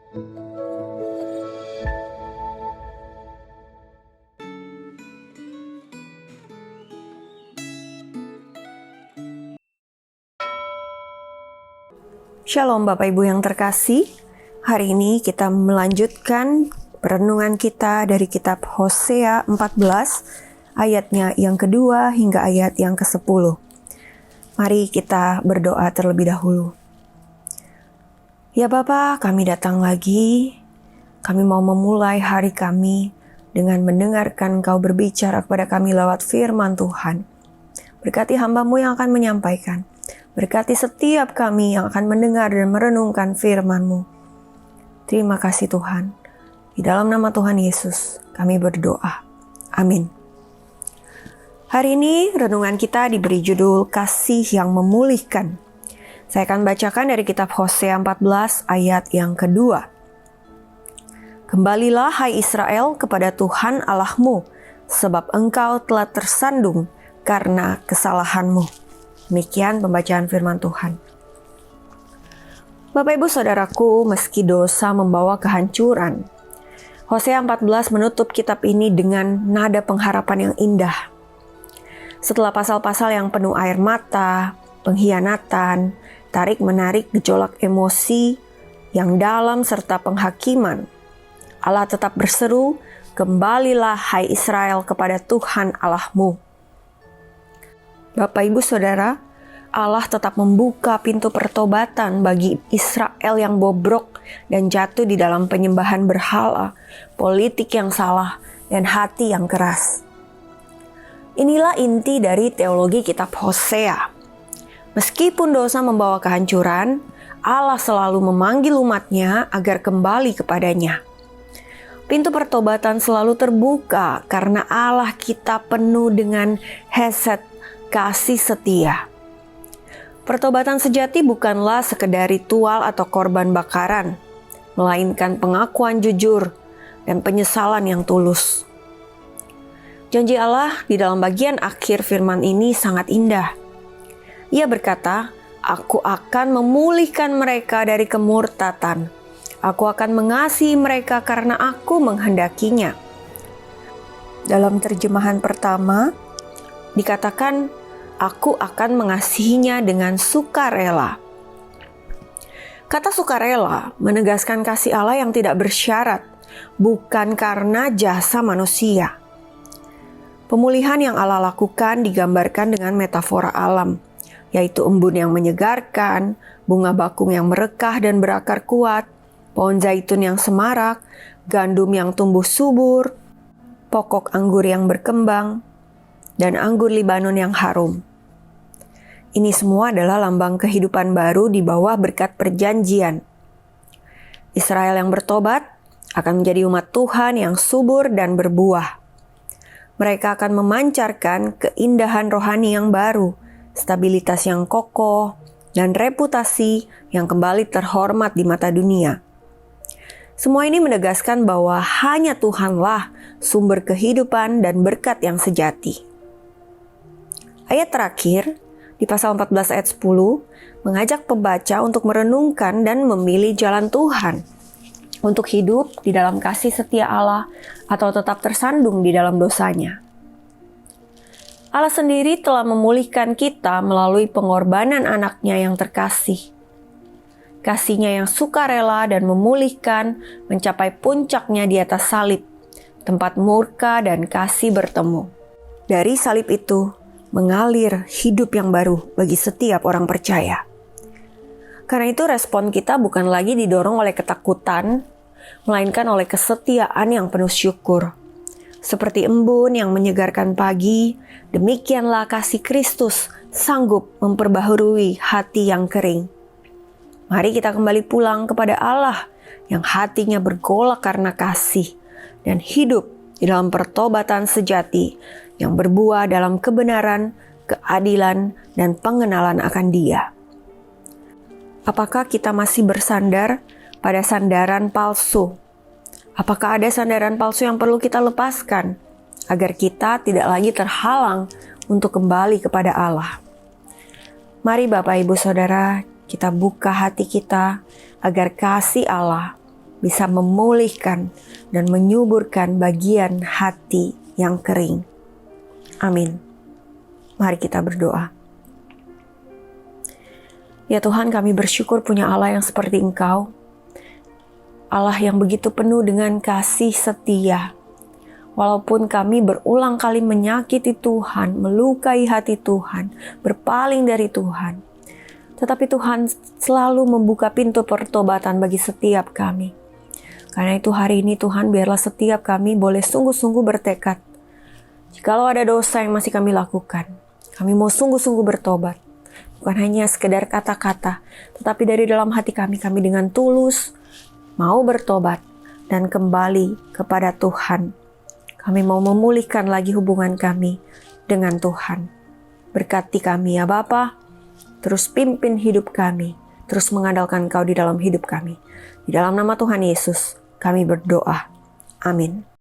Shalom Bapak Ibu yang terkasih. Hari ini kita melanjutkan perenungan kita dari kitab Hosea 14 ayatnya yang kedua hingga ayat yang ke-10. Mari kita berdoa terlebih dahulu. Ya Bapa, kami datang lagi. Kami mau memulai hari kami dengan mendengarkan Engkau berbicara kepada kami lewat firman Tuhan. Berkati hamba-Mu yang akan menyampaikan. Berkati setiap kami yang akan mendengar dan merenungkan firman-Mu. Terima kasih Tuhan. Di dalam nama Tuhan Yesus kami berdoa. Amin. Hari ini renungan kita diberi judul Kasih yang Memulihkan. Saya akan bacakan dari kitab Hosea 14 ayat yang kedua. Kembalilah hai Israel kepada Tuhan Allahmu, sebab engkau telah tersandung karena kesalahanmu. Demikian pembacaan firman Tuhan. Bapak Ibu Saudaraku, meski dosa membawa kehancuran, Hosea 14 menutup kitab ini dengan nada pengharapan yang indah. Setelah pasal-pasal yang penuh air mata, pengkhianatan, tarik-menarik gejolak emosi yang dalam serta penghakiman, Allah tetap berseru, "Kembalilah hai Israel kepada Tuhan Allahmu." Bapak Ibu Saudara, Allah tetap membuka pintu pertobatan bagi Israel yang bobrok dan jatuh di dalam penyembahan berhala, politik yang salah, dan hati yang keras. Inilah inti dari teologi kitab Hosea. Meskipun dosa membawa kehancuran, Allah selalu memanggil umatnya agar kembali kepadanya. Pintu pertobatan selalu terbuka karena Allah kita penuh dengan hesed, kasih setia. Pertobatan sejati bukanlah sekedar ritual atau korban bakaran, melainkan pengakuan jujur dan penyesalan yang tulus. Janji Allah di dalam bagian akhir firman ini sangat indah. Ia berkata, "Aku akan memulihkan mereka dari kemurtatan. Aku akan mengasihi mereka karena aku menghendakinya." Dalam terjemahan pertama, dikatakan, "Aku akan mengasihinya dengan sukarela." Kata sukarela menegaskan kasih Allah yang tidak bersyarat, bukan karena jasa manusia. Pemulihan yang Allah lakukan digambarkan dengan metafora alam, yaitu embun yang menyegarkan, bunga bakung yang merekah dan berakar kuat, pohon zaitun yang semarak, gandum yang tumbuh subur, pokok anggur yang berkembang, dan anggur Libanon yang harum. Ini semua adalah lambang kehidupan baru di bawah berkat perjanjian. Israel yang bertobat akan menjadi umat Tuhan yang subur dan berbuah. Mereka akan memancarkan keindahan rohani yang baru, stabilitas yang kokoh, dan reputasi yang kembali terhormat di mata dunia. Semua ini menegaskan bahwa hanya Tuhanlah sumber kehidupan dan berkat yang sejati. Ayat terakhir, di pasal 14 ayat 10, mengajak pembaca untuk merenungkan dan memilih jalan Tuhan, untuk hidup di dalam kasih setia Allah atau tetap tersandung di dalam dosanya. Allah sendiri telah memulihkan kita melalui pengorbanan anaknya yang terkasih. Kasih-Nya yang sukarela dan memulihkan mencapai puncaknya di atas salib, tempat murka dan kasih bertemu. Dari salib itu, mengalir hidup yang baru bagi setiap orang percaya. Karena itu respon kita bukan lagi didorong oleh ketakutan, melainkan oleh kesetiaan yang penuh syukur. Seperti embun yang menyegarkan pagi, demikianlah kasih Kristus sanggup memperbaharui hati yang kering. Mari kita kembali pulang kepada Allah yang hatinya bergolak karena kasih dan hidup di dalam pertobatan sejati yang berbuah dalam kebenaran, keadilan, dan pengenalan akan Dia. Apakah kita masih bersandar pada sandaran palsu? Apakah ada sandaran palsu yang perlu kita lepaskan agar kita tidak lagi terhalang untuk kembali kepada Allah? Mari Bapak Ibu Saudara, kita buka hati kita agar kasih Allah bisa memulihkan dan menyuburkan bagian hati yang kering. Amin. Mari kita berdoa. Ya Tuhan, kami bersyukur punya Allah yang seperti Engkau. Allah yang begitu penuh dengan kasih setia. Walaupun kami berulang kali menyakiti Tuhan, melukai hati Tuhan, berpaling dari Tuhan, tetapi Tuhan selalu membuka pintu pertobatan bagi setiap kami. Karena itu hari ini Tuhan, biarlah setiap kami boleh sungguh-sungguh bertekad. Jikalau ada dosa yang masih kami lakukan, kami mau sungguh-sungguh bertobat. Bukan hanya sekedar kata-kata, tetapi dari dalam hati kami dengan tulus mau bertobat dan kembali kepada Tuhan. Kami mau memulihkan lagi hubungan kami dengan Tuhan. Berkati kami ya Bapa, terus pimpin hidup kami, terus mengandalkan Kau di dalam hidup kami. Di dalam nama Tuhan Yesus, kami berdoa. Amin.